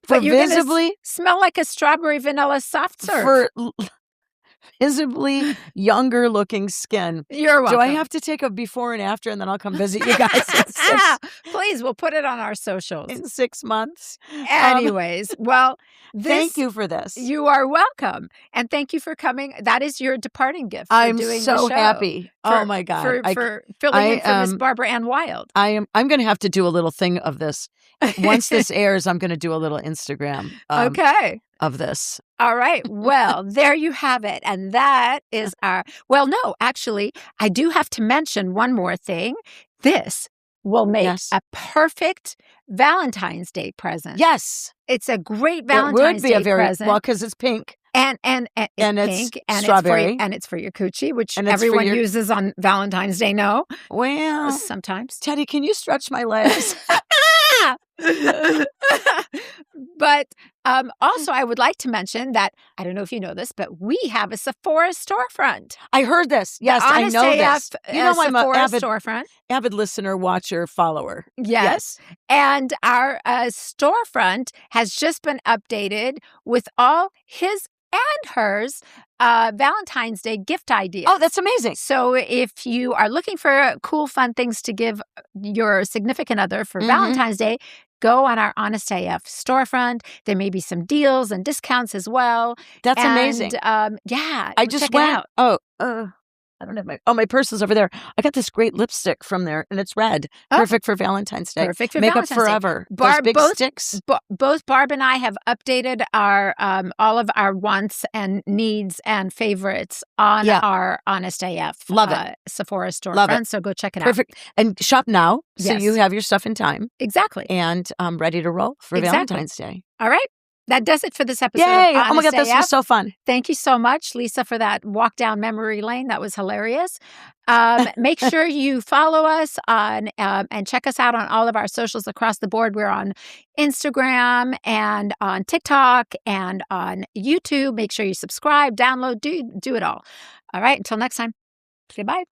But you're visibly smell like a strawberry vanilla Soft Serve. For visibly younger looking skin. You're welcome. Do I have to take a before and after and then I'll come visit you guys? Please, we'll put it on our socials. In 6 months. Anyways, well, thank you for this. You are welcome. And thank you for coming. That is your departing gift. I'm so happy. Oh my God. For filling in for Miss Barbaranne Wild. I'm going to have to do a little thing of this. Once this airs, I'm going to do a little Instagram of this. All right. Well, there you have it. And that is actually, I do have to mention one more thing. This will make a perfect Valentine's Day present. Yes. It's a great Valentine's Day present. Well, because it's pink. And it's pink, and strawberry. It's for your coochie, which everyone uses on Valentine's Day, no? Well, sometimes. Teddy, can you stretch my legs? But Also, I would like to mention that, I don't know if you know this, but we have a Sephora storefront. I heard this. Yes, I know this. You know, I'm an avid listener, watcher, follower. Yes. And our storefront has just been updated with all his and hers Valentine's Day gift ideas. Oh, that's amazing. So if you are looking for cool, fun things to give your significant other for Valentine's Day, go on our HonestAF storefront. There may be some deals and discounts as well. That's amazing. Yeah. I just went. I don't have my purse is over there. I got this great lipstick from there, and it's red. Perfect for Valentine's Day. Perfect for Makeup Valentine's forever. Day. Those big sticks. Both Barb and I have updated our all of our wants and needs and favorites on our HonestAF. Love it. Sephora storefront. Love it. So go check it out. Perfect. And shop now, so Yes. you have your stuff in time. Exactly. And ready to roll for Valentine's Day. All right. That does it for this episode. Yay! Of Oh my God, this was so fun. Thank you so much, Lisa, for that walk down memory lane. That was hilarious. Make sure you follow us on and check us out on all of our socials across the board. We're on Instagram and on TikTok and on YouTube. Make sure you subscribe, download, do it all. All right. Until next time. Say bye.